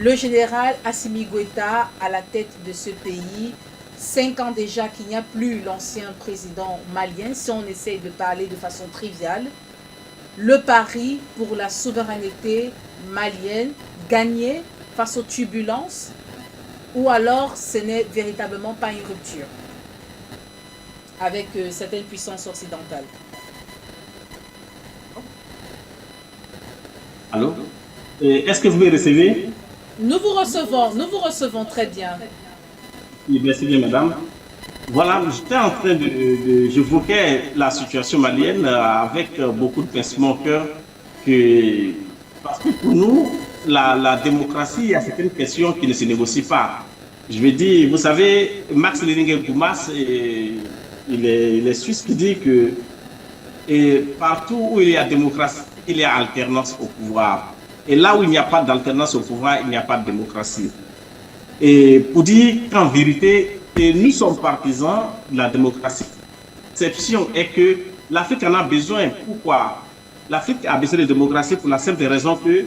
Le général Assimi Goïta à la tête de ce pays, 5 ans déjà qu'il n'y a plus l'ancien président malien, si on essaye de parler de façon triviale. Le pari pour la souveraineté malienne gagné face aux turbulences, ou alors ce n'est véritablement pas une rupture avec certaines puissances occidentales. Allô? Est-ce que vous me recevez? Nous vous recevons très bien. Oui, merci bien, madame. Voilà, j'étais en train j'évoquais la situation malienne avec beaucoup de pincement au cœur que, parce que pour nous, la démocratie, il y a certaines questions qui ne se négocient pas. Je veux dire, vous savez, Max Lelinger-Goumas, il est suisse qui dit que partout où il y a démocratie, il y a alternance au pouvoir. Et là où il n'y a pas d'alternance au pouvoir, il n'y a pas de démocratie. Et pour dire qu'en vérité, nous sommes partisans de la démocratie. L'exception est que l'Afrique en a besoin. Pourquoi? L'Afrique a besoin de démocratie pour la simple raison que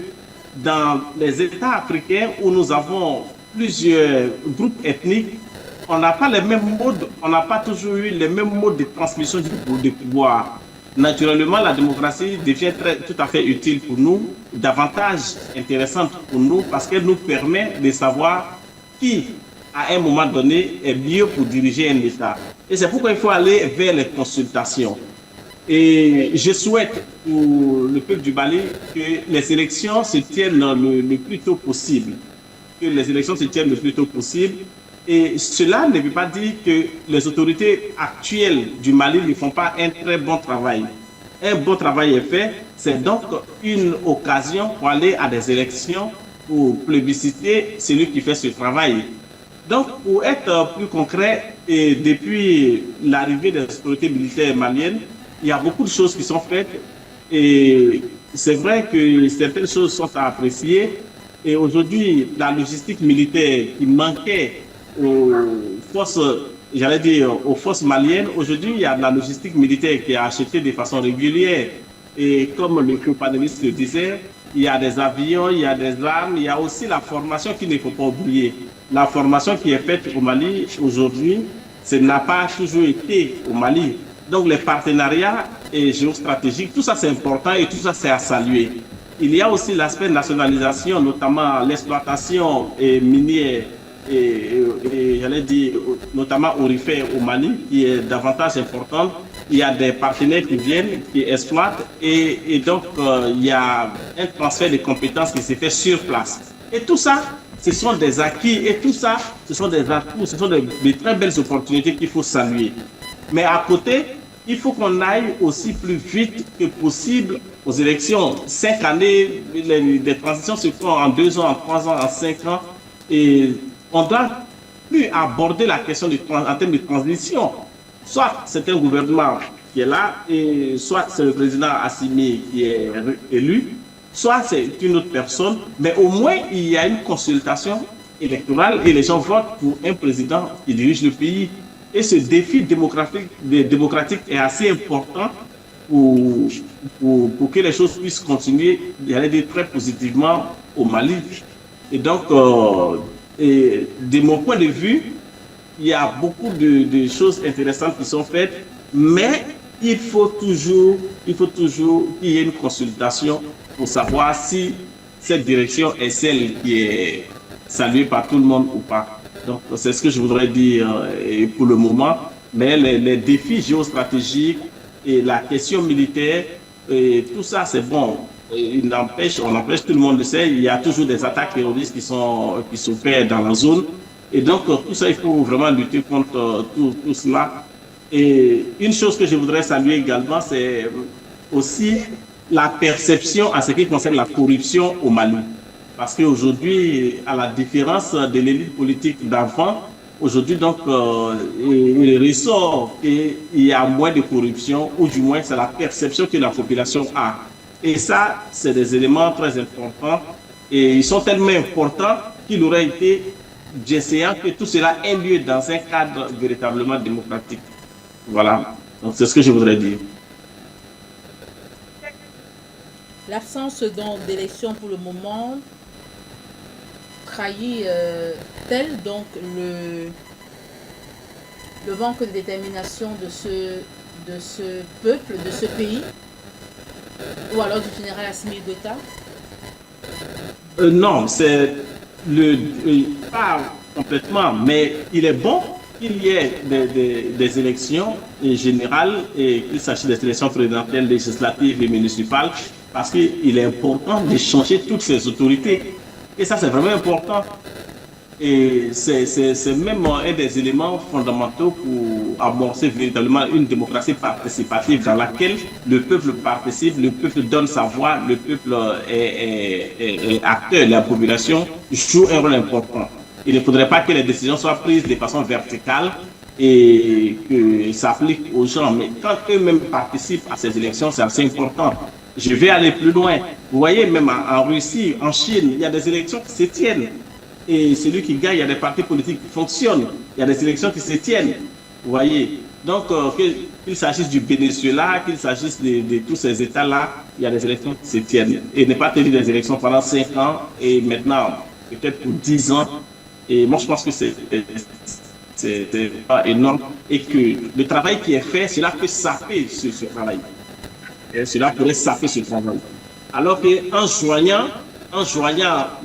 dans les États africains où nous avons plusieurs groupes ethniques, on n'a pas les mêmes modes, on n'a pas toujours eu les mêmes modes de transmission du pouvoir. Naturellement, la démocratie devient tout à fait utile pour nous, davantage intéressante pour nous parce qu'elle nous permet de savoir qui, à un moment donné, est mieux pour diriger un État. Et c'est pourquoi il faut aller vers les consultations. Et je souhaite pour le peuple du Mali que les élections se tiennent le plus tôt possible. Que les élections se tiennent le plus tôt possible. Et cela ne veut pas dire que les autorités actuelles du Mali ne font pas un très bon travail. Un bon travail est fait. C'est donc une occasion pour aller à des élections pour plébisciter celui qui fait ce travail. Donc, pour être plus concret, et depuis l'arrivée des autorités militaires maliennes, il y a beaucoup de choses qui sont faites et c'est vrai que certaines choses sont à apprécier. Et aujourd'hui, la logistique militaire qui manquait aux forces, j'allais dire, aux forces maliennes, aujourd'hui, il y a de la logistique militaire qui est achetée de façon régulière. Et comme le co-panéliste le disait, il y a des avions, il y a des armes, il y a aussi la formation qu'il ne faut pas oublier. La formation qui est faite au Mali aujourd'hui, ce n'a pas toujours été au Mali. Donc les partenariats et géostratégiques, tout ça c'est important et tout ça c'est à saluer. Il y a aussi l'aspect nationalisation, notamment l'exploitation minière et j'allais dire notamment aurifère au Mali, qui est davantage importante. Il y a des partenaires qui viennent, qui exploitent et donc il y a un transfert de compétences qui se fait sur place. Et tout ça, ce sont des acquis et tout ça, ce sont des atouts, ce sont de très belles opportunités qu'il faut saluer. Mais à côté, il faut qu'on aille aussi plus vite que possible aux élections. 5 années, les transitions se font en 2 ans, en 3 ans, en 5 ans. Et on doit plus aborder la question en termes de transition. Soit c'est un gouvernement qui est là, et soit c'est le président Assimi qui est élu, soit c'est une autre personne, mais au moins il y a une consultation électorale et les gens votent pour un président qui dirige le pays. Et ce défi démocratique est assez important pour que les choses puissent continuer d'aller très positivement au Mali. Et donc, de mon point de vue, il y a beaucoup de choses intéressantes qui sont faites, mais il faut toujours qu'il y ait une consultation pour savoir si cette direction est celle qui est saluée par tout le monde ou pas. Donc, c'est ce que je voudrais dire pour le moment. Mais les défis géostratégiques et la question militaire, et tout ça, c'est bon. On empêche, tout le monde le sait, il y a toujours des attaques terroristes qui s'opèrent dans la zone. Et donc, tout ça, il faut vraiment lutter contre tout cela. Et une chose que je voudrais saluer également, c'est aussi la perception en ce qui concerne la corruption au Mali. Parce qu'aujourd'hui, à la différence de l'élite politique d'avant, aujourd'hui, donc, il ressort qu'il y a moins de corruption, ou du moins, c'est la perception que la population a. Et ça, c'est des éléments très importants. Et ils sont tellement importants qu'il aurait été j'essayant que tout cela ait lieu dans un cadre véritablement démocratique. Voilà. Donc, c'est ce que je voudrais dire. L'absence d'élections pour le moment trahi tel donc le manque de détermination de ce peuple, de ce pays, ou alors du général Assimi Goïta? Non, c'est pas complètement, mais il est bon qu'il y ait des élections générales et qu'il s'agisse des élections présidentielles, législatives et municipales, parce qu'il est important de changer toutes ces autorités. Et ça, c'est vraiment important. Et c'est même un des éléments fondamentaux pour amorcer véritablement une démocratie participative dans laquelle le peuple participe, le peuple donne sa voix, le peuple est acteur, la population joue un rôle important. Il ne faudrait pas que les décisions soient prises de façon verticale et que ça s'applique aux gens. Mais quand eux-mêmes participent à ces élections, c'est assez important. Je vais aller plus loin. Vous voyez, même en Russie, en Chine, il y a des élections qui se tiennent. Et celui qui gagne, il y a des partis politiques qui fonctionnent. Il y a des élections qui se tiennent. Vous voyez. Donc, qu'il s'agisse du Venezuela, qu'il s'agisse de tous ces États-là, il y a des élections qui se tiennent. Et ne pas tenir des élections pendant 5 ans et maintenant, peut-être pour 10 ans. Et moi, je pense que c'est pas énorme. Et que le travail qui est fait, cela peut saper ce travail. Et cela pourrait saper ce travail. Alors qu'en joignant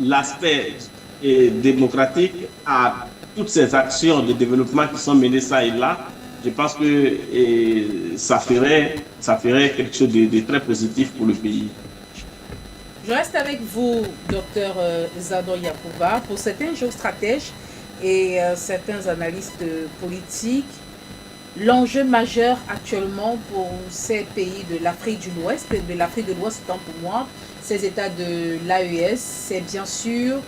l'aspect démocratique à toutes ces actions de développement qui sont menées ça et là, je pense que ça ferait quelque chose de très positif pour le pays. Je reste avec vous, docteur Zadon Yacouba. Pour certains géostratèges et certains analystes politiques, l'enjeu majeur actuellement pour ces pays de l'Afrique de l'Ouest, autant pour moi, ces États de l'AES, c'est bien sûr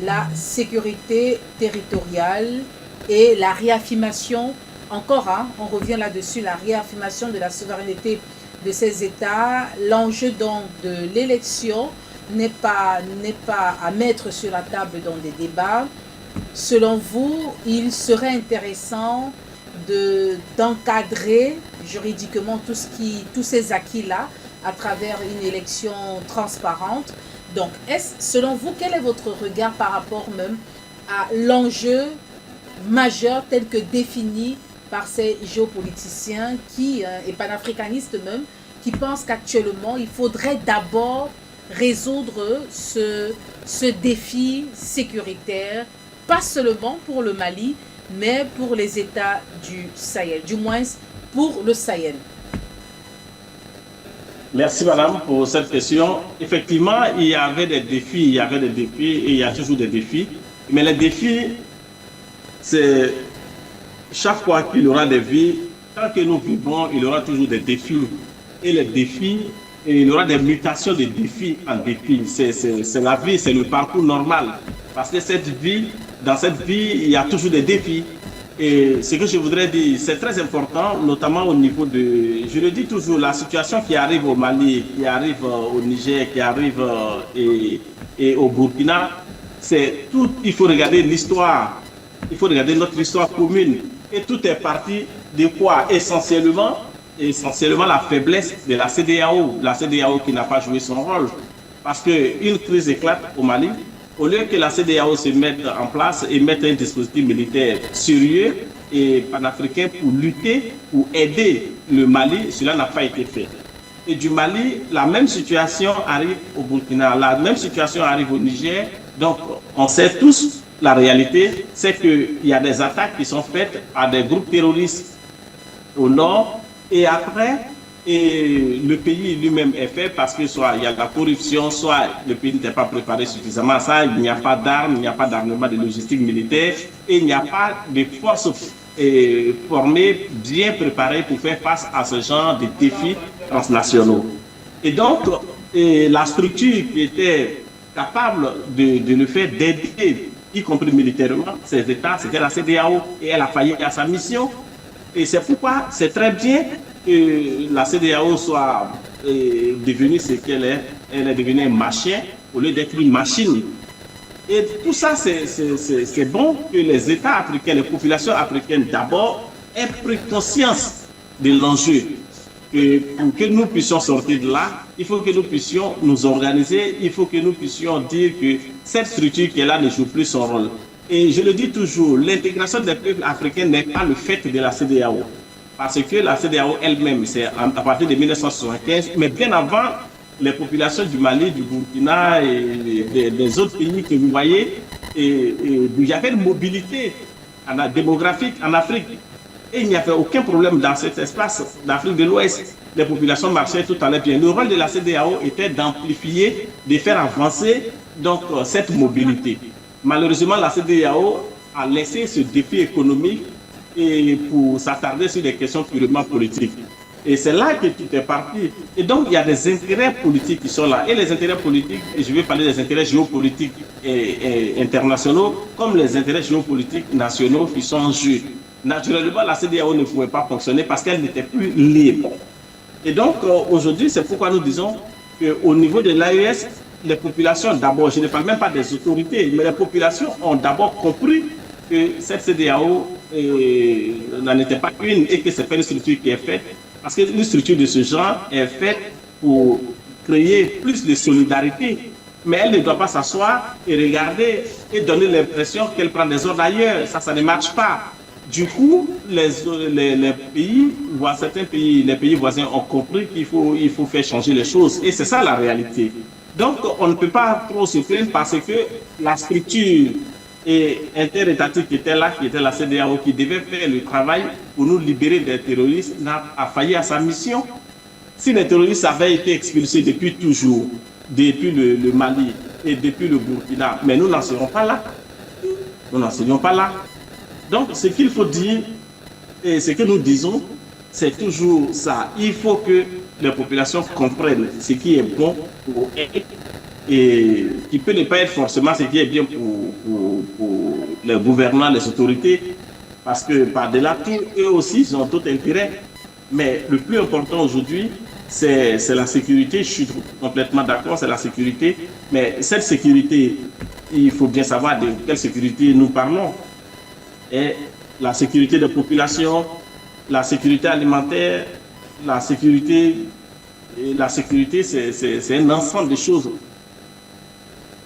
la sécurité territoriale et la réaffirmation, on revient là-dessus, la réaffirmation de la souveraineté de ces États. L'enjeu donc de l'élection n'est pas à mettre sur la table dans des débats. Selon vous, il serait intéressant d'encadrer juridiquement tous ces acquis-là à travers une élection transparente. Donc, selon vous, quel est votre regard par rapport même à l'enjeu majeur tel que défini par ces géopoliticiens et panafricanistes même, qui pensent qu'actuellement, il faudrait d'abord résoudre ce défi sécuritaire, pas seulement pour le Mali, mais pour les États du Sahel, du moins pour le Sahel? Merci madame pour cette question. Effectivement, il y avait des défis et il y a toujours des défis. Mais les défis, c'est chaque fois qu'il y aura des vies, tant que nous vivons, il y aura toujours des défis. Et les défis, il y aura des mutations de défis en défis. C'est la vie, c'est le parcours normal. Parce que dans cette vie, il y a toujours des défis. Et ce que je voudrais dire, c'est très important, notamment au niveau je le dis toujours, la situation qui arrive au Mali, qui arrive au Niger, qui arrive et au Burkina, c'est tout, il faut regarder l'histoire, il faut regarder notre histoire commune. Et tout est parti de quoi? Essentiellement la faiblesse de la CEDEAO qui n'a pas joué son rôle. Parce qu'une crise éclate au Mali. Au lieu que la CEDEAO se mette en place et mette un dispositif militaire sérieux et panafricain pour lutter, pour aider le Mali, cela n'a pas été fait. Et du Mali, la même situation arrive au Burkina, la même situation arrive au Niger. Donc, on sait tous, la réalité, c'est qu'il y a des attaques qui sont faites par des groupes terroristes au nord et après, le pays lui-même est fait parce que soit il y a de la corruption, soit le pays n'était pas préparé suffisamment à ça, il n'y a pas d'armes, il n'y a pas d'armement de logistique militaire et il n'y a pas de forces formées, bien préparées pour faire face à ce genre de défis transnationaux. Et donc, la structure qui était capable de le faire, d'aider, y compris militairement, ces États, c'était la CEDEAO et elle a failli à sa mission. Et c'est pourquoi c'est très bien que la CEDEAO soit devenue ce qu'elle est. Elle est devenue un machin au lieu d'être une machine. Et tout ça, c'est bon que les États africains, les populations africaines d'abord, aient pris conscience de l'enjeu. que pour que nous puissions sortir de là, il faut que nous puissions nous organiser, il faut que nous puissions dire que cette structure qui est là ne joue plus son rôle. Et je le dis toujours, l'intégration des peuples africains n'est pas le fait de la CEDEAO. Parce que la CEDEAO elle-même, c'est à partir de 1975, mais bien avant, les populations du Mali, du Burkina et des autres pays que vous voyez, il y avait une mobilité démographique en Afrique. Et il n'y avait aucun problème dans cet espace d'Afrique de l'Ouest. Les populations marchaient tout allait bien. Le rôle de la CEDEAO était d'amplifier, de faire avancer donc, cette mobilité. Malheureusement, la CEDEAO a laissé ce défi économique et pour s'attarder sur des questions purement politiques. Et c'est là que tout est parti. Et donc, il y a des intérêts politiques qui sont là. Et les intérêts politiques, et je vais parler des intérêts géopolitiques et internationaux, comme les intérêts géopolitiques nationaux qui sont en jeu. Naturellement, la CEDEAO ne pouvait pas fonctionner parce qu'elle n'était plus libre. Et donc, aujourd'hui, c'est pourquoi nous disons qu'au niveau de l'AES, les populations, d'abord, je ne parle même pas des autorités, mais les populations ont d'abord compris que cette CEDEAO n'en était pas une et que c'est pas une structure qui est faite. Parce qu'une structure de ce genre est faite pour créer plus de solidarité. Mais elle ne doit pas s'asseoir et regarder et donner l'impression qu'elle prend des ordres ailleurs. Ça ne marche pas. Du coup, les pays, certains pays, les pays voisins ont compris qu'il faut faire changer les choses. Et c'est ça la réalité. Donc, on ne peut pas trop se plaindre parce que la structure interétatique qui était là, qui était la CEDEAO, qui devait faire le travail pour nous libérer des terroristes, a failli à sa mission. Si les terroristes avaient été expulsés depuis toujours, depuis le Mali et depuis le Burkina, mais nous n'en serons pas là. Nous n'en serions pas là. Donc, ce qu'il faut dire, et ce que nous disons, c'est toujours ça. Il faut que les populations comprennent ce qui est bon pour elles et qui peut ne pas être forcément ce qui est bien pour les gouvernants, les autorités, parce que par-delà tout, eux aussi, ils ont tout intérêt. Mais le plus important aujourd'hui, c'est la sécurité. Je suis complètement d'accord, c'est la sécurité. Mais cette sécurité, il faut bien savoir de quelle sécurité nous parlons. Et la sécurité des populations, la sécurité alimentaire, la sécurité, c'est un ensemble de choses.